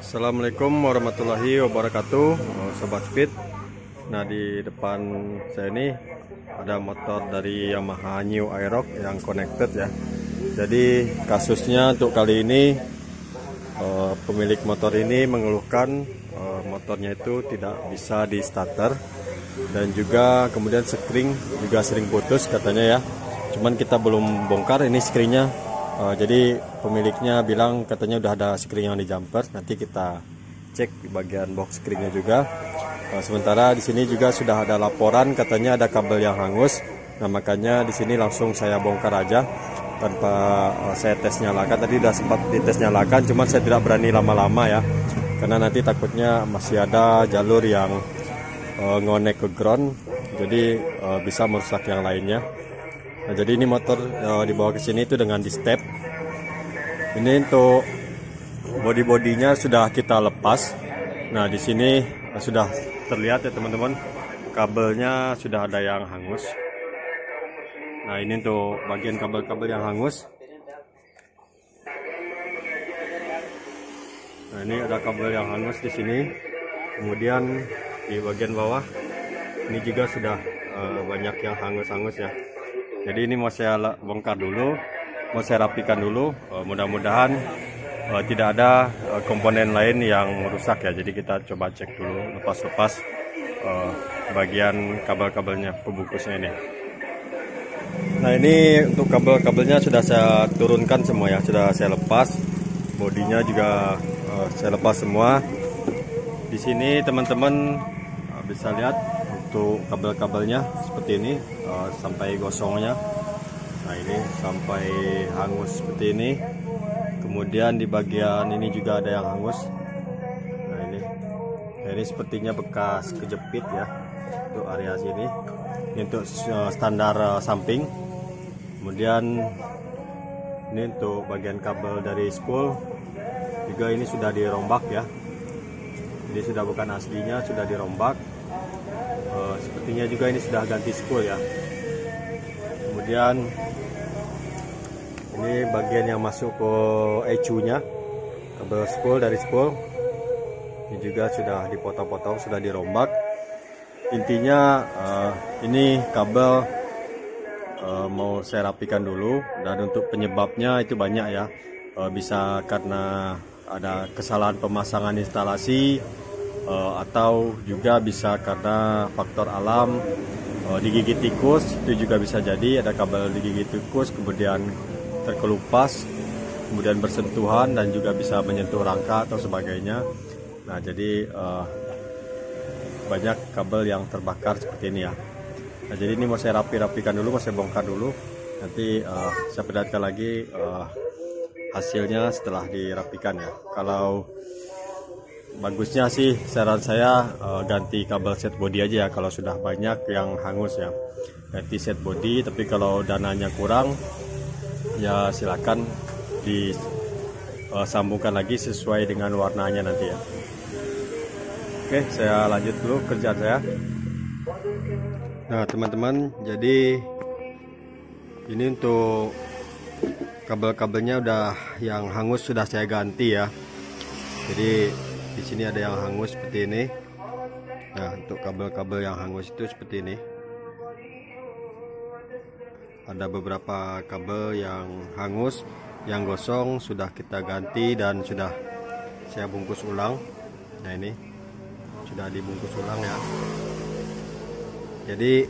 Assalamualaikum warahmatullahi wabarakatuh, Sobat Speed. Nah, di depan saya ini ada motor dari Yamaha New Aerox yang connected ya. Jadi kasusnya untuk kali ini pemilik motor ini mengeluhkan motornya itu tidak bisa di starter, dan juga kemudian spring juga sering putus katanya ya. Cuman kita belum bongkar ini screennya. Jadi pemiliknya bilang katanya udah ada screen yang di jumper. Nanti kita cek di bagian box screennya juga. Sementara di sini juga sudah ada laporan katanya ada kabel yang hangus. Nah, makanya di sini langsung saya bongkar aja tanpa saya tes nyalakan. Tadi udah sempat dites nyalakan, cuman saya tidak berani lama-lama ya, karena nanti takutnya masih ada jalur yang ngonek ke ground, jadi bisa merusak yang lainnya. Nah, jadi ini motor dibawa ke sini itu dengan di step. Ini untuk bodi-bodinya sudah kita lepas. Nah, di sini sudah terlihat ya teman-teman, kabelnya sudah ada yang hangus. Nah, ini untuk bagian kabel-kabel yang hangus. Nah, ini ada kabel yang hangus di sini. Kemudian di bagian bawah ini juga sudah banyak yang hangus-hangus ya. Jadi ini mau saya bongkar dulu, mau saya rapikan dulu. Mudah-mudahan tidak ada komponen lain yang rusak ya. Jadi kita coba cek dulu, lepas-lepas bagian kabel-kabelnya, pembungkusnya ini. Nah, ini untuk kabel-kabelnya sudah saya turunkan semua ya, sudah saya lepas. Bodinya juga saya lepas semua. Di sini teman-teman bisa lihat untuk kabel-kabelnya seperti ini, sampai gosongnya. Nah, ini sampai hangus seperti ini. Kemudian di bagian ini juga ada yang hangus. Nah, ini sepertinya bekas kejepit ya untuk area sini. Ini untuk standar samping. Kemudian ini untuk bagian kabel dari spool juga ini sudah dirombak ya. Ini sudah bukan aslinya, sudah dirombak. Sepertinya juga ini sudah ganti spool ya. Kemudian ini bagian yang masuk ke ECU-nya, kabel spool dari spool. Ini juga sudah dipotong-potong, sudah dirombak. Intinya ini kabel mau saya rapikan dulu, dan untuk penyebabnya itu banyak ya. Bisa karena ada kesalahan pemasangan instalasi, atau juga bisa karena faktor alam, digigit tikus, itu juga bisa jadi. Ada kabel digigit tikus kemudian terkelupas, kemudian bersentuhan dan juga bisa menyentuh rangka atau sebagainya. Nah, jadi banyak kabel yang terbakar seperti ini ya. Nah, jadi ini mau saya rapikan dulu, mau saya bongkar dulu. Nanti saya perlihatkan lagi hasilnya setelah dirapikan ya. Kalau bagusnya sih saran saya ganti kabel set body aja ya, kalau sudah banyak yang hangus ya. Ganti set body, tapi kalau dananya kurang ya silakan disambungkan lagi sesuai dengan warnanya nanti ya. Oke, saya lanjut dulu kerjaan saya. Nah, teman-teman, jadi ini untuk kabel-kabelnya udah yang hangus sudah saya ganti ya. Jadi di sini ada yang hangus seperti ini. Nah, untuk kabel-kabel yang hangus itu seperti ini. Ada beberapa kabel yang hangus, yang gosong sudah kita ganti dan sudah saya bungkus ulang. Nah, ini sudah dibungkus ulang ya. Jadi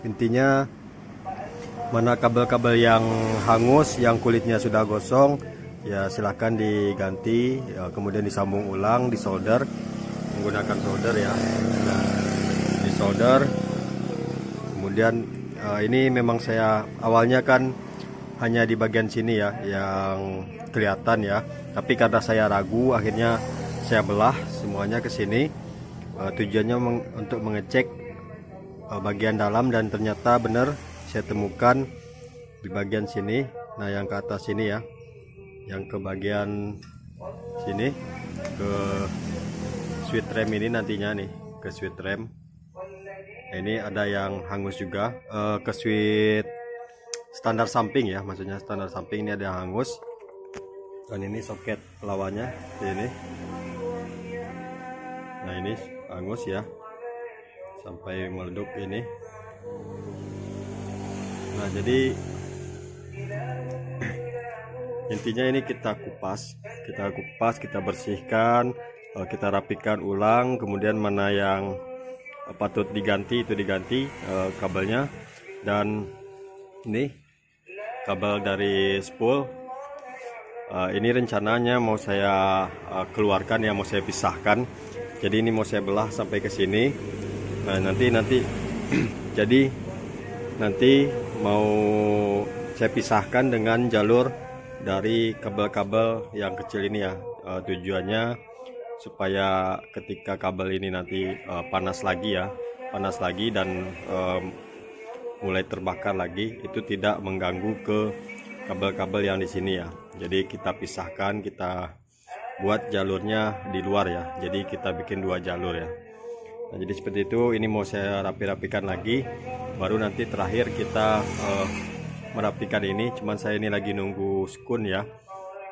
intinya mana kabel-kabel yang hangus, yang kulitnya sudah gosong, ya silahkan diganti ya, kemudian disambung ulang, disolder menggunakan solder ya. Nah, disolder. Kemudian ini memang saya awalnya kan hanya di bagian sini ya yang kelihatan ya, tapi karena saya ragu akhirnya saya belah semuanya ke sini. Tujuannya untuk mengecek bagian dalam, dan ternyata benar saya temukan di bagian sini. Nah, yang ke atas sini ya, yang ke bagian sini, ke switch rem ini nantinya nih, ke switch rem. Ini ada yang hangus juga, ke switch standar samping ya, maksudnya standar samping ini ada yang hangus. Dan ini soket lawannya ini. Nah ini hangus ya, sampai meleduk ini. Nah jadi intinya ini kita kupas, kita bersihkan, kita rapikan ulang, kemudian mana yang patut diganti itu diganti kabelnya. Dan ini kabel dari spool, ini rencananya mau saya keluarkan ya, mau saya pisahkan. Jadi ini mau saya belah sampai ke sini. Nah nanti jadi nanti mau saya pisahkan dengan jalur dari kabel-kabel yang kecil ini ya. Tujuannya supaya ketika kabel ini nanti panas lagi dan mulai terbakar lagi, itu tidak mengganggu ke kabel-kabel yang di sini ya. Jadi kita pisahkan, kita buat jalurnya di luar ya. Jadi kita bikin 2 jalur ya. Nah, jadi seperti itu. Ini mau saya rapi-rapikan lagi, baru nanti terakhir kita merapikan ini. Cuman saya ini lagi nunggu skun ya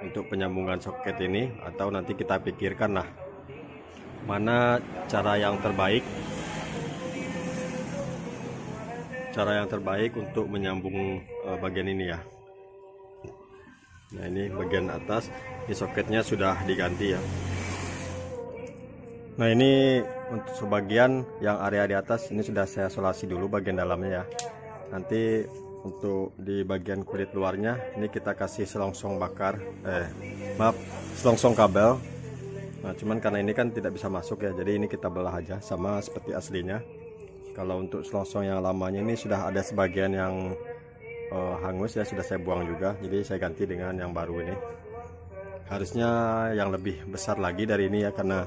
untuk penyambungan soket ini, atau nanti kita pikirkan lah mana cara yang terbaik untuk menyambung bagian ini ya. Nah ini bagian atas, ini soketnya sudah diganti ya. Nah ini untuk sebagian yang area di atas ini sudah saya solasi dulu bagian dalamnya ya. Nanti untuk di bagian kulit luarnya ini kita kasih selongsong selongsong kabel. Nah cuman karena ini kan tidak bisa masuk ya, jadi ini kita belah aja sama seperti aslinya. Kalau untuk selongsong yang lamanya ini sudah ada sebagian yang hangus ya, sudah saya buang juga, jadi saya ganti dengan yang baru ini. Harusnya yang lebih besar lagi dari ini ya, karena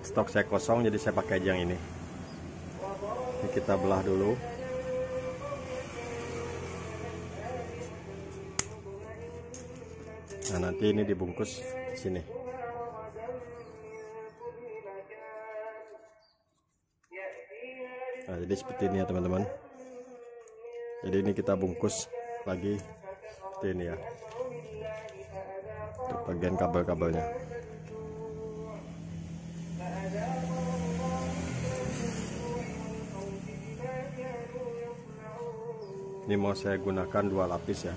stok saya kosong, jadi saya pakai aja yang ini. Ini kita belah dulu. Nah nanti ini dibungkus di sini. Nah jadi seperti ini ya teman-teman. Jadi ini kita bungkus lagi seperti ini ya, untuk bagian kabel-kabelnya. Ini mau saya gunakan 2 lapis ya.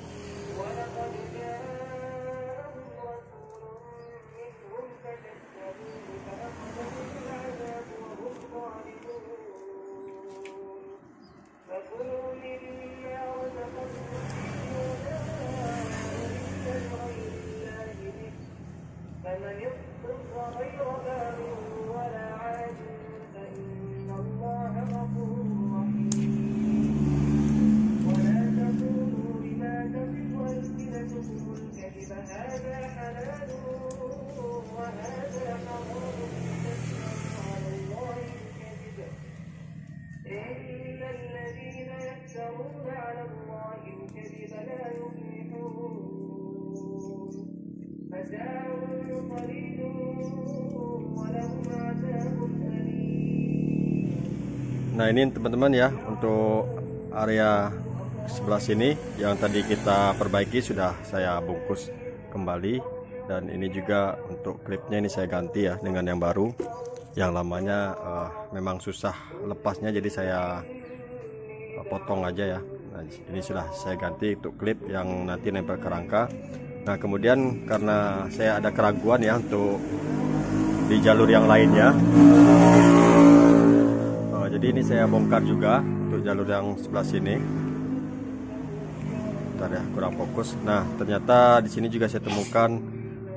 Nah ini teman-teman ya, untuk area sebelah sini yang tadi kita perbaiki sudah saya bungkus kembali. Dan ini juga untuk klipnya ini saya ganti ya dengan yang baru. Yang lamanya memang susah lepasnya, jadi saya potong aja ya. Nah ini sudah saya ganti untuk klip yang nanti nempel ke rangka. Nah kemudian karena saya ada keraguan ya untuk di jalur yang lainnya, jadi ini saya bongkar juga untuk jalur yang sebelah sini. Bentar ya, kurang fokus. Nah ternyata di sini juga saya temukan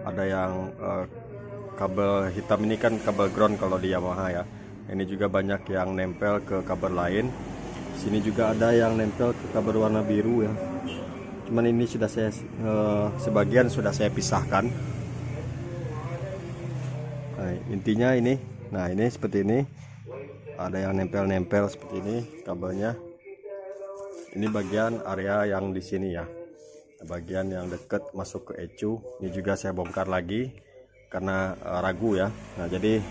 ada yang kabel hitam ini kan kabel ground kalau di Yamaha ya. Ini juga banyak yang nempel ke kabel lain. Sini juga ada yang nempel ke kabel warna biru ya. Cuman ini sudah saya sebagian sudah saya pisahkan. Nah, intinya ini. Nah, ini seperti ini. Ada yang nempel-nempel seperti ini kabelnya. Ini bagian area yang di sini ya. Bagian yang dekat masuk ke ecu. Ini juga saya bongkar lagi karena ragu ya. Nah, jadi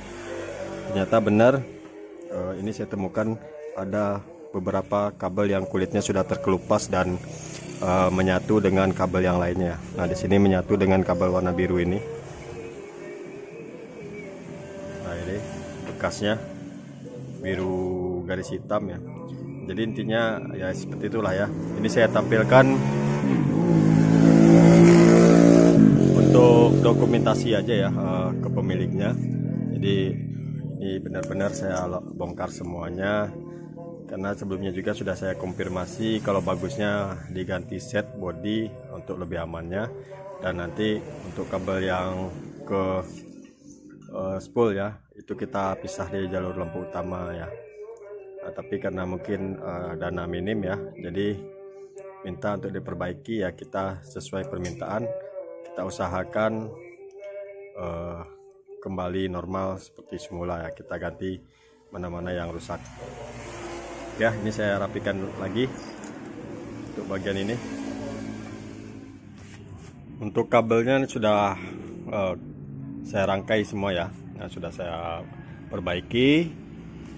ternyata benar ini saya temukan ada beberapa kabel yang kulitnya sudah terkelupas dan menyatu dengan kabel yang lainnya. Nah, di sini menyatu dengan kabel warna biru ini. Nah, ini bekasnya biru garis hitam ya. Jadi intinya ya seperti itulah ya. Ini saya tampilkan untuk dokumentasi aja ya ke pemiliknya. Jadi ini benar-benar saya bongkar semuanya, karena sebelumnya juga sudah saya konfirmasi kalau bagusnya diganti set body untuk lebih amannya. Dan nanti untuk kabel yang ke spool ya, itu kita pisah di jalur lampu utama ya. Nah, tapi karena mungkin dana minim ya, jadi minta untuk diperbaiki ya. Kita sesuai permintaan, kita usahakan kembali normal seperti semula ya. Kita ganti mana-mana yang rusak ya. Ini saya rapikan lagi untuk bagian ini. Untuk kabelnya sudah saya rangkai semua ya. Nah, sudah saya perbaiki.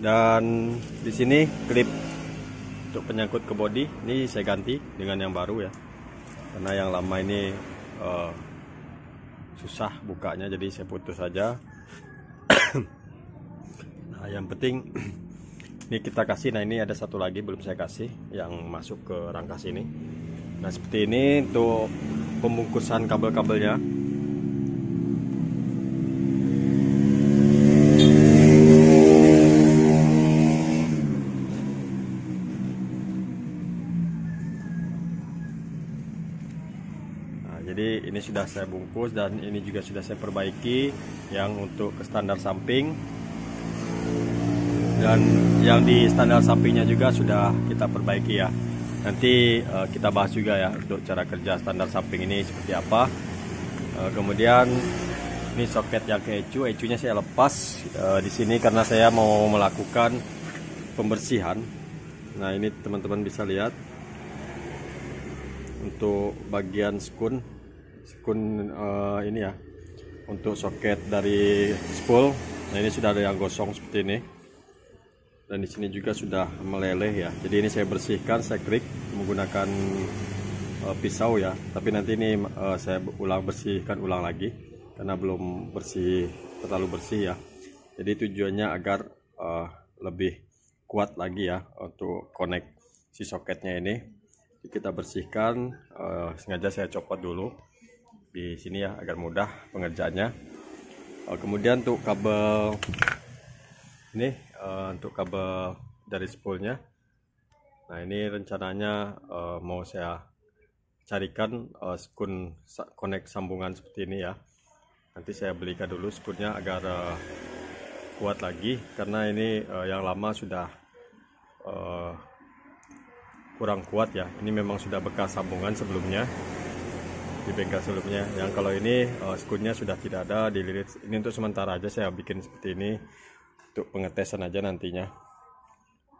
Dan di sini klip untuk penyangkut ke bodi ini saya ganti dengan yang baru ya. Karena yang lama ini susah bukanya, jadi saya putus saja. Nah, yang penting ini kita kasih. Nah, ini ada satu lagi belum saya kasih yang masuk ke rangkas ini. Nah, seperti ini untuk pembungkusan kabel-kabelnya. Nah, jadi ini sudah saya bungkus dan ini juga sudah saya perbaiki yang untuk ke standar samping. Dan yang di standar sampingnya juga sudah kita perbaiki ya. Nanti kita bahas juga ya untuk cara kerja standar samping ini seperti apa. Kemudian ini soket yang ke ecunya saya lepas di sini karena saya mau melakukan pembersihan. Nah, ini teman-teman bisa lihat untuk bagian skun ini ya, untuk soket dari spool. Nah, ini sudah ada yang gosong seperti ini. Dan di sini juga sudah meleleh ya. Jadi ini saya bersihkan, saya klik menggunakan pisau ya. Tapi nanti ini saya bersihkan ulang lagi karena belum terlalu bersih ya. Jadi tujuannya agar lebih kuat lagi ya untuk connect si soketnya ini. Jadi kita bersihkan, sengaja saya copot dulu di sini ya agar mudah pengerjaannya. Kemudian untuk kabel ini, untuk kabel dari spoolnya. Nah, ini rencananya mau saya carikan skun connect sambungan seperti ini ya. Nanti saya belikan dulu skunnya agar kuat lagi, karena ini yang lama sudah kurang kuat ya. Ini memang sudah bekas sambungan sebelumnya di bengkel sebelumnya. Yang kalau ini skunnya sudah tidak ada, dililit. Ini untuk sementara aja saya bikin seperti ini untuk pengetesan aja nantinya.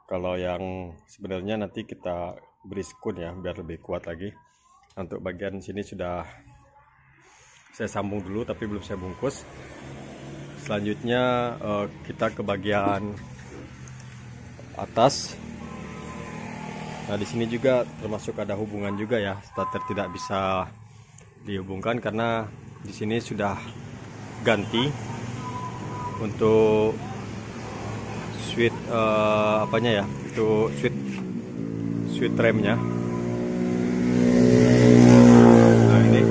Kalau yang sebenarnya nanti kita beri skun ya biar lebih kuat lagi. Untuk bagian sini sudah saya sambung dulu tapi belum saya bungkus. Selanjutnya kita ke bagian atas. Nah, di sini juga termasuk ada hubungan juga ya. Starter tidak bisa dihubungkan karena di sini sudah ganti untuk switch apanya ya, itu switch remnya. Nah, ini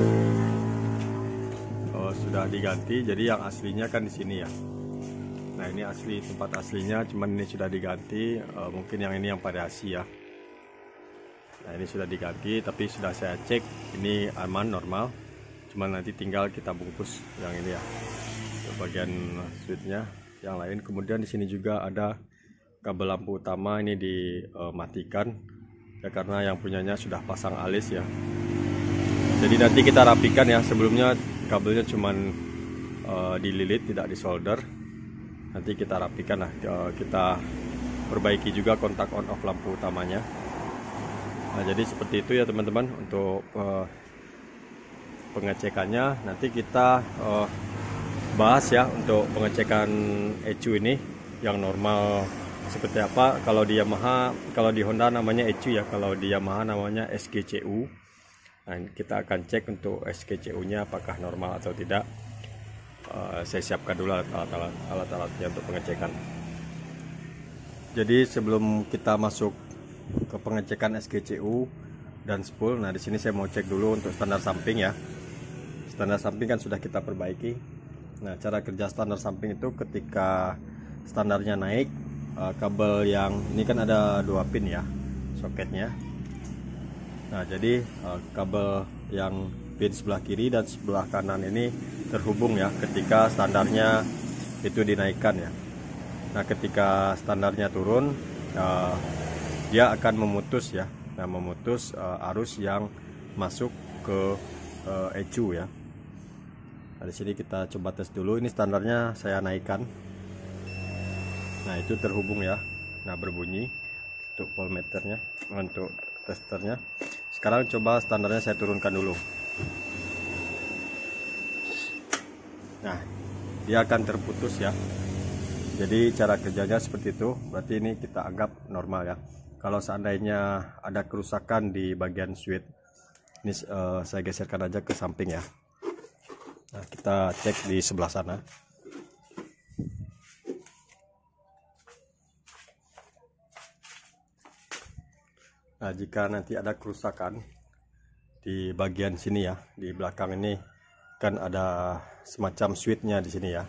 sudah diganti, jadi yang aslinya kan di sini ya. Nah, ini asli, tempat aslinya, cuman ini sudah diganti. Mungkin yang ini yang pada Asia. Nah, ini sudah diganti, tapi sudah saya cek ini aman, normal. Cuman nanti tinggal kita bungkus yang ini ya, bagian switchnya. Yang lain. Kemudian di sini juga ada kabel lampu utama, ini dimatikan ya karena yang punyanya sudah pasang alis ya. Jadi nanti kita rapikan ya. Sebelumnya kabelnya cuman dililit, tidak disolder. Nanti kita rapikan lah, kita perbaiki juga kontak on off lampu utamanya. Nah, jadi seperti itu ya teman-teman untuk pengecekannya. Nanti kita bahas ya untuk pengecekan ECU ini yang normal seperti apa. Kalau di Yamaha, kalau di Honda namanya ECU ya, kalau di Yamaha namanya SGCU. Nah, kita akan cek untuk SGCU nya apakah normal atau tidak. saya siapkan dulu alat-alatnya untuk pengecekan. Jadi sebelum kita masuk ke pengecekan SGCU dan spool, nah di sini saya mau cek dulu untuk standar samping ya. Standar samping kan sudah kita perbaiki. Nah, cara kerja standar samping itu ketika standarnya naik, kabel yang ini kan ada 2 pin ya soketnya. Nah, jadi kabel yang pin sebelah kiri dan sebelah kanan ini terhubung ya ketika standarnya itu dinaikkan ya. Nah, ketika standarnya turun, dia akan memutus ya. Nah, memutus arus yang masuk ke ECU ya. Nah, di sini kita coba tes dulu. Ini standarnya saya naikkan. Nah, itu terhubung ya. Nah, berbunyi untuk voltmeternya, untuk testernya. Sekarang coba standarnya saya turunkan dulu. Nah, dia akan terputus ya. Jadi cara kerjanya seperti itu. Berarti ini kita anggap normal ya. Kalau seandainya ada kerusakan di bagian switch, ini saya geserkan aja ke samping ya. Nah, kita cek di sebelah sana. Nah, jika nanti ada kerusakan di bagian sini ya, di belakang ini kan ada semacam switchnya di sini ya.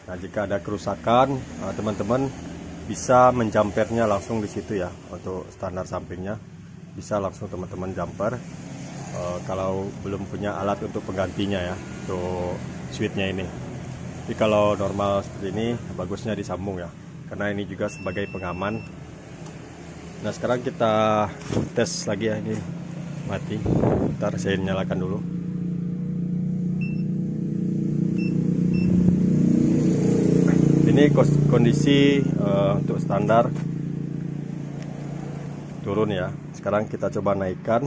Nah, jika ada kerusakan, teman-teman bisa menjampernya langsung di situ ya. Untuk standar sampingnya bisa langsung teman-teman jumper kalau belum punya alat untuk penggantinya ya, untuk switchnya ini. Tapi kalau normal seperti ini, bagusnya disambung ya, karena ini juga sebagai pengaman. Nah, sekarang kita tes lagi ya. Ini mati, ntar saya nyalakan dulu. Ini kondisi untuk standar turun ya. Sekarang kita coba naikkan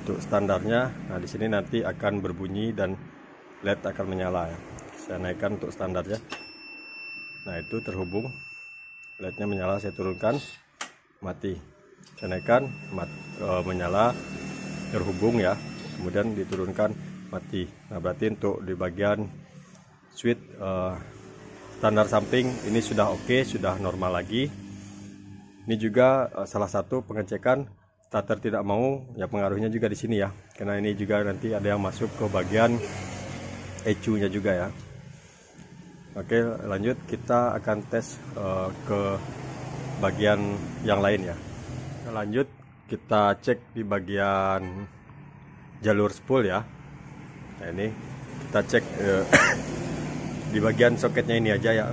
untuk standarnya. Nah, di sini nanti akan berbunyi dan LED akan menyala ya. Saya naikkan untuk standarnya. Nah, itu terhubung, LED-nya menyala. Saya turunkan, mati. Saya naikkan, menyala, terhubung ya. Kemudian diturunkan, mati. Nah, berarti untuk di bagian switch standar samping ini sudah oke, sudah normal lagi. Ini juga salah satu pengecekan starter tidak mau ya, pengaruhnya juga di sini ya, karena ini juga nanti ada yang masuk ke bagian ECU nya juga ya. Oke, lanjut kita akan tes ke bagian yang lain ya. Lanjut kita cek di bagian jalur spool ya. Nah, ini kita cek di bagian soketnya ini aja ya.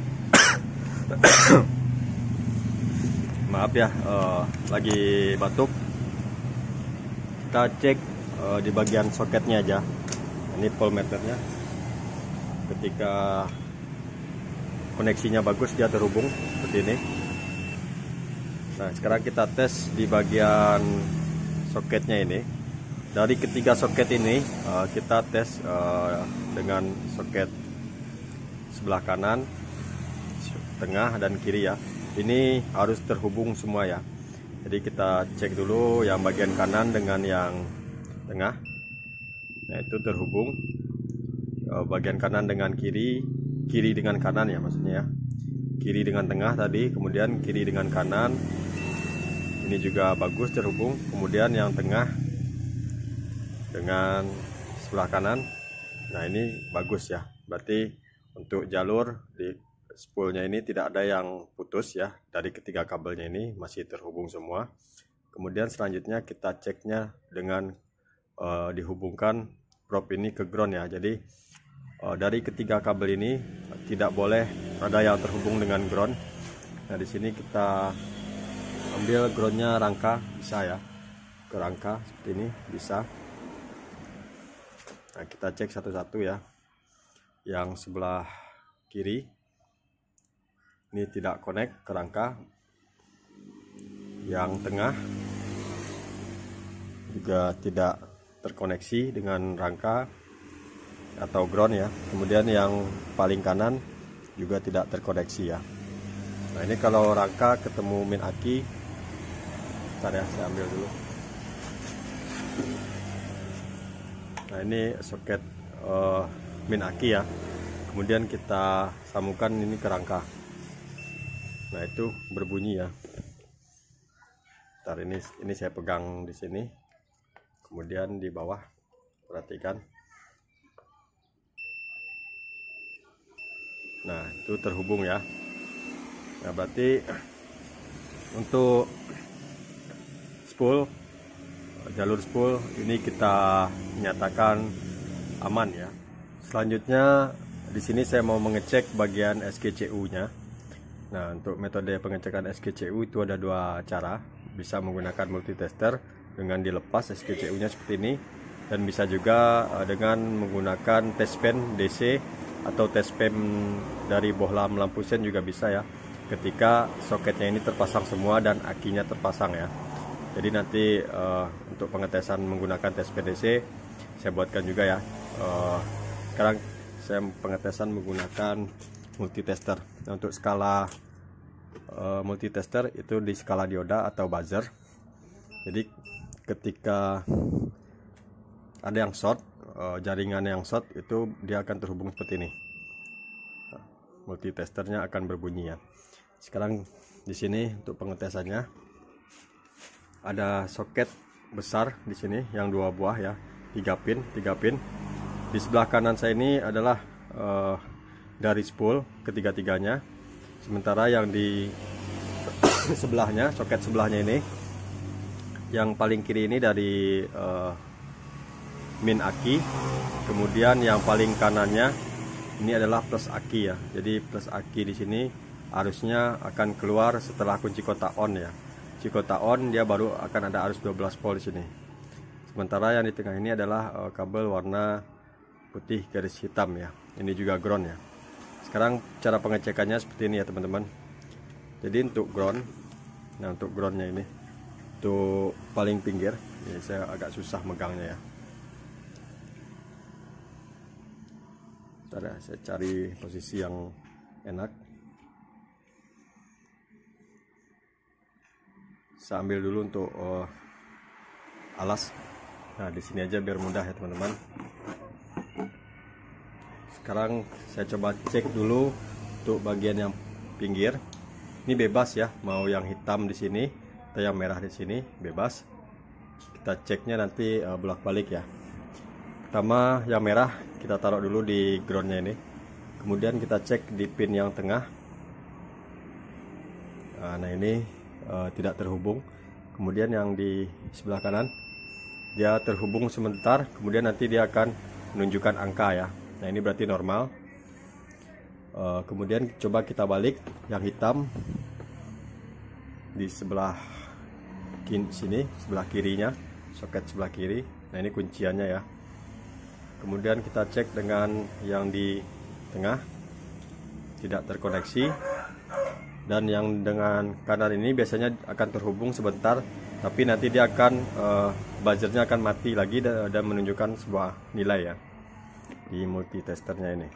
Maaf ya, lagi batuk. Kita cek di bagian soketnya aja. Ini voltmeternya. Ketika koneksinya bagus, dia terhubung seperti ini. Nah, sekarang kita tes di bagian soketnya ini. Dari ketiga soket ini, kita tes dengan soket sebelah kanan, tengah, dan kiri ya. Ini harus terhubung semua ya. Jadi kita cek dulu yang bagian kanan dengan yang tengah. Nah, itu terhubung. Bagian kanan dengan kiri, kiri dengan kanan ya maksudnya ya. Kiri dengan tengah tadi, kemudian kiri dengan kanan. Ini juga bagus terhubung. Kemudian yang tengah dengan sebelah kanan. Nah, ini bagus ya. Berarti untuk jalur di spoolnya ini tidak ada yang putus ya. Dari ketiga kabelnya ini masih terhubung semua. Kemudian selanjutnya kita ceknya dengan dihubungkan probe ini ke ground ya. Jadi dari ketiga kabel ini tidak boleh ada yang terhubung dengan ground. Nah, di sini kita ambil groundnya rangka, bisa ya, ke rangka seperti ini bisa. Nah, kita cek satu-satu ya. Yang sebelah kiri ini tidak connect ke rangka. Yang tengah juga tidak terkoneksi dengan rangka atau ground ya. Kemudian yang paling kanan juga tidak terkoneksi ya. Nah, ini kalau rangka ketemu min aki. Bentar ya, saya ambil dulu. Nah, ini soket min aki ya. kemudian kita sambungkan ini ke rangka. Nah, itu berbunyi ya. Ntar ini saya pegang di sini, kemudian di bawah perhatikan. Nah, itu terhubung ya. Nah, berarti untuk spool, jalur spool ini kita nyatakan aman ya. Selanjutnya di sini saya mau mengecek bagian SGCU-nya. Nah, untuk metode pengecekan SGCU itu ada dua cara. Bisa menggunakan multitester dengan dilepas SGCU-nya seperti ini, dan bisa juga dengan menggunakan test pen DC atau test pen dari bohlam lampu sen juga bisa ya, ketika soketnya ini terpasang semua dan akinya terpasang ya. Jadi nanti untuk pengetesan menggunakan test pen DC saya buatkan juga ya. Sekarang saya pengetesan menggunakan multitester. Nah, untuk skala multitester itu di skala dioda atau buzzer. Jadi ketika ada yang short, jaringan yang short itu dia akan terhubung seperti ini. Nah, multitesternya akan berbunyi ya. Sekarang di sini untuk pengetesannya ada soket besar di sini yang 2 buah ya, 3 pin. Di sebelah kanan saya ini adalah dari spool ketiga-tiganya. Sementara yang di sebelahnya, soket sebelahnya ini, yang paling kiri ini dari min aki. Kemudian yang paling kanannya ini adalah plus aki ya. Jadi plus aki di sini arusnya akan keluar setelah kunci kotak on ya. Kunci kotak on dia baru akan ada arus 12 volt di sini. Sementara yang di tengah ini adalah kabel warna putih garis hitam ya. Ini juga ground ya. Sekarang cara pengecekannya seperti ini ya teman-teman. Jadi untuk ground, nah untuk groundnya ini, untuk paling pinggir, ini saya agak susah megangnya ya. Bentar ya, saya cari posisi yang enak. Saya ambil dulu untuk alas. Nah, di sini aja biar mudah ya teman-teman. Sekarang saya coba cek dulu untuk bagian yang pinggir. Ini bebas ya, mau yang hitam di sini atau yang merah di sini bebas. Kita ceknya nanti bolak-balik ya. Pertama yang merah kita taruh dulu di groundnya ini. Kemudian kita cek di pin yang tengah. Nah ini tidak terhubung. Kemudian yang di sebelah kanan dia terhubung sebentar, kemudian nanti dia akan menunjukkan angka ya. Nah ini berarti normal. Kemudian coba kita balik yang hitam di sebelah sini, sebelah kirinya, soket sebelah kiri. Nah ini kunciannya ya. Kemudian kita cek dengan yang di tengah, tidak terkoneksi. Dan yang dengan kanan ini biasanya akan terhubung sebentar, tapi nanti dia akan buzzernya akan mati lagi dan menunjukkan sebuah nilai ya di multitesternya ini.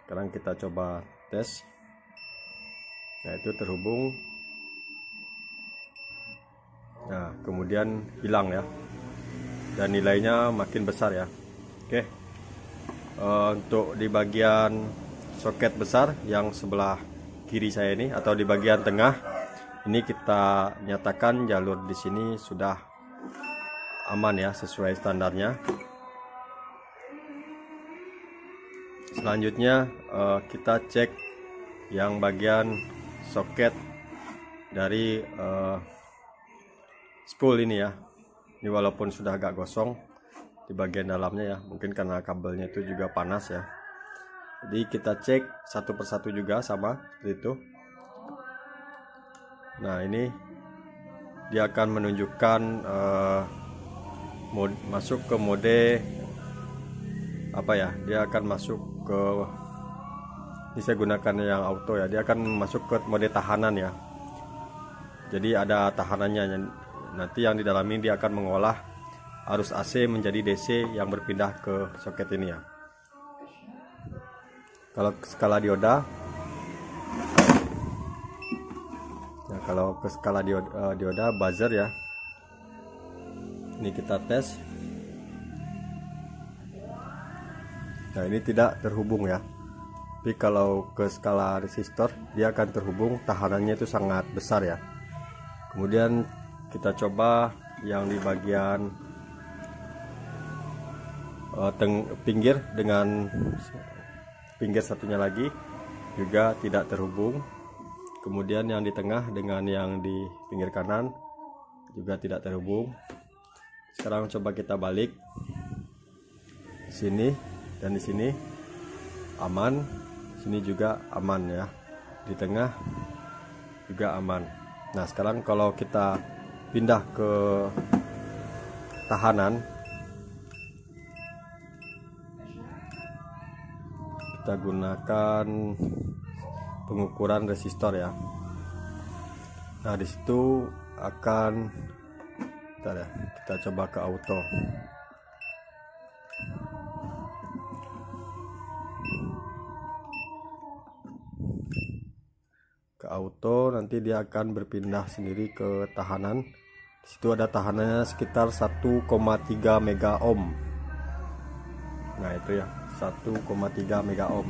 Sekarang kita coba tes. Nah itu terhubung. Nah kemudian hilang ya, dan nilainya makin besar ya. Oke. Untuk di bagian soket besar yang sebelah kiri saya ini atau di bagian tengah ini kita nyatakan jalur di sini sudah aman ya, sesuai standarnya. Selanjutnya kita cek yang bagian soket dari spool ini ya. Ini walaupun sudah agak gosong di bagian dalamnya ya, mungkin karena kabelnya itu juga panas ya. Jadi kita cek satu persatu juga sama seperti itu. Nah ini dia akan menunjukkan masuk ke mode apa ya, dia akan masuk ke, ini saya gunakan yang auto ya, dia akan masuk ke mode tahanan ya. Jadi ada tahanannya, nanti yang di dalam ini dia akan mengolah arus AC menjadi DC yang berpindah ke soket ini ya. Kalau skala dioda, nah kalau ke skala dioda buzzer ya, ini kita tes. Nah ini tidak terhubung ya. Tapi kalau ke skala resistor dia akan terhubung, tahanannya itu sangat besar ya. Kemudian kita coba yang di bagian pinggir dengan pinggir satunya lagi juga tidak terhubung. Kemudian yang di tengah dengan yang di pinggir kanan juga tidak terhubung. Sekarang coba kita balik. Di sini dan di sini aman, sini juga aman ya. Di tengah juga aman. Nah, sekarang kalau kita pindah ke tahanan, kita gunakan pengukuran resistor ya. Nah di situ akan kita coba ke auto. Ke auto nanti dia akan berpindah sendiri ke tahanan. Di situ ada tahanannya sekitar 1,3 mega ohm. Nah itu ya, 1,3 mega ohm.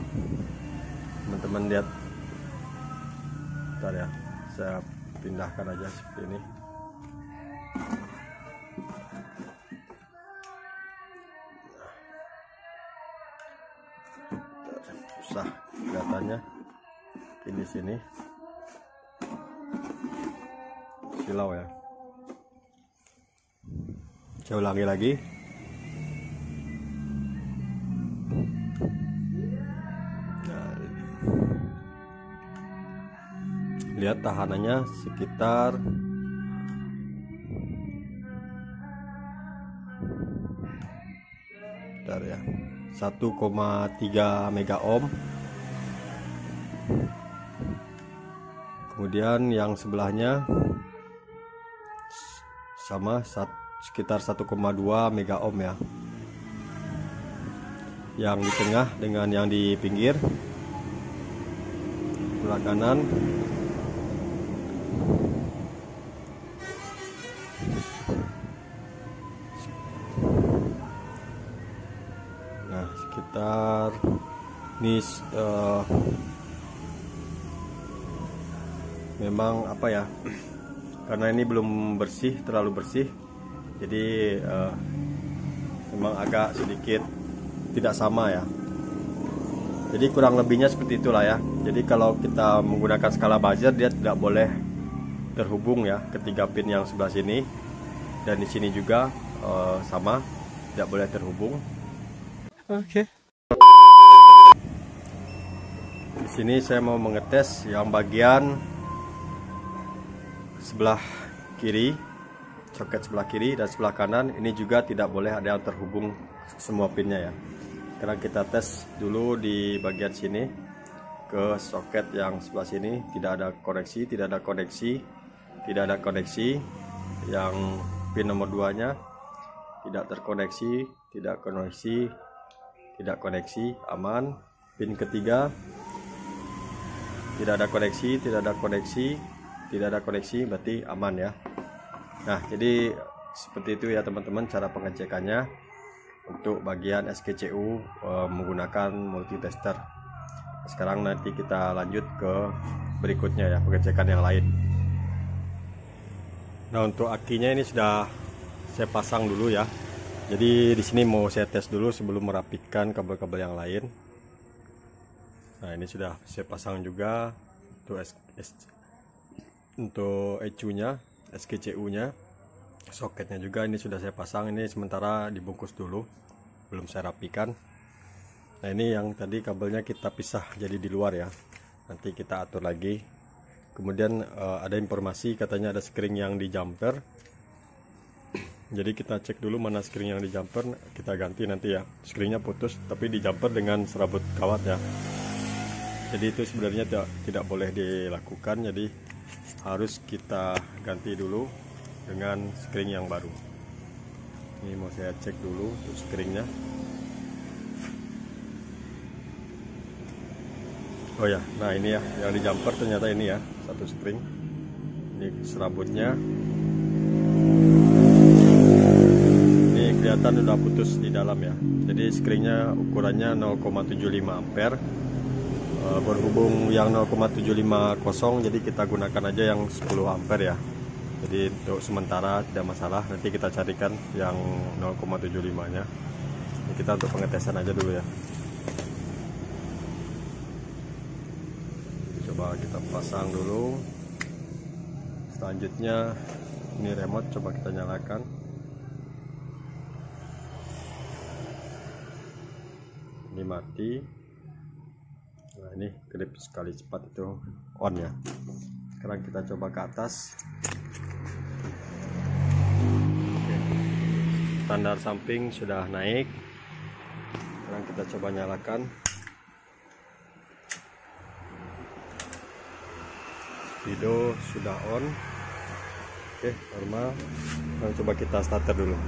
Teman-teman lihat. Bentar ya, saya pindahkan aja seperti ini. Susah kelihatannya. Ini sini silau ya. Saya ulangi lagi. Lihat tahanannya sekitar ya 1,3 mega ohm. Kemudian yang sebelahnya sama sekitar 1,2 mega ohm ya. Yang di tengah dengan yang di pinggir sebelah kanan sekitar ini memang apa ya, karena ini belum bersih, terlalu bersih, jadi memang agak sedikit tidak sama ya. Jadi kurang lebihnya seperti itulah ya. Jadi kalau kita menggunakan skala buzzer dia tidak boleh terhubung ya, ketiga pin yang sebelah sini dan di sini juga sama, tidak boleh terhubung. Oke. Di sini saya mau mengetes yang bagian sebelah kiri, soket sebelah kiri dan sebelah kanan. Ini juga tidak boleh ada yang terhubung semua pinnya ya. Sekarang kita tes dulu di bagian sini ke soket yang sebelah sini, tidak ada koneksi, tidak ada koneksi, tidak ada koneksi. Yang pin nomor 2 nya tidak terkoneksi, tidak koneksi, tidak koneksi, aman. Pin ketiga tidak ada koneksi, tidak ada koneksi, tidak ada koneksi, berarti aman ya. Nah jadi seperti itu ya teman-teman cara pengecekannya untuk bagian SKCU menggunakan multitester. Sekarang nanti kita lanjut ke berikutnya ya, pengecekan yang lain. Nah untuk akinya ini sudah saya pasang dulu ya. Jadi di sini mau saya tes dulu sebelum merapikan kabel-kabel yang lain. Nah ini sudah saya pasang juga untuk ECU-nya, SKCU-nya, soketnya juga ini sudah saya pasang. Ini sementara dibungkus dulu, belum saya rapikan. Nah ini yang tadi kabelnya kita pisah jadi di luar ya. Nanti kita atur lagi. Kemudian ada informasi katanya ada skring yang di jumper. Jadi kita cek dulu mana skring yang di jumper, kita ganti nanti ya. Skringnya putus tapi di jumper dengan serabut kawat ya. Jadi itu sebenarnya tidak boleh dilakukan, jadi harus kita ganti dulu dengan skring yang baru. Ini mau saya cek dulu untuk skringnya. Oh ya, nah ini ya yang di jumper ternyata ini ya, satu skring. Ini serabutnya. Ini kelihatan udah putus di dalam ya. Jadi screennya ukurannya 0,75 ampere. Berhubung yang 0,75 kosong, jadi kita gunakan aja yang 10 ampere ya. Jadi untuk sementara tidak masalah, nanti kita carikan yang 0,75 nya. Ini kita untuk pengetesan aja dulu ya. Coba kita pasang dulu. Selanjutnya ini remote, coba kita nyalakan. Ini mati. Nah, ini kedip sekali cepat itu on ya. Sekarang kita coba ke atas. Oke. Standar samping sudah naik. Sekarang kita coba nyalakan. Speedo sudah on. Oke, normal. Sekarang coba kita starter dulu.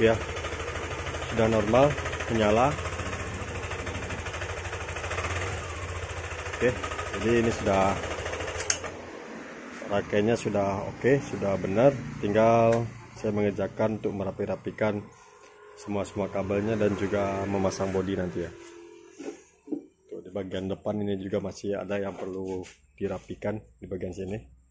Ya, sudah normal, menyala. Oke, jadi ini sudah rangkaiannya sudah oke, sudah benar. Tinggal saya mengerjakan untuk merapi-rapikan semua kabelnya dan juga memasang bodi nanti ya. Tuh, di bagian depan ini juga masih ada yang perlu dirapikan di bagian sini.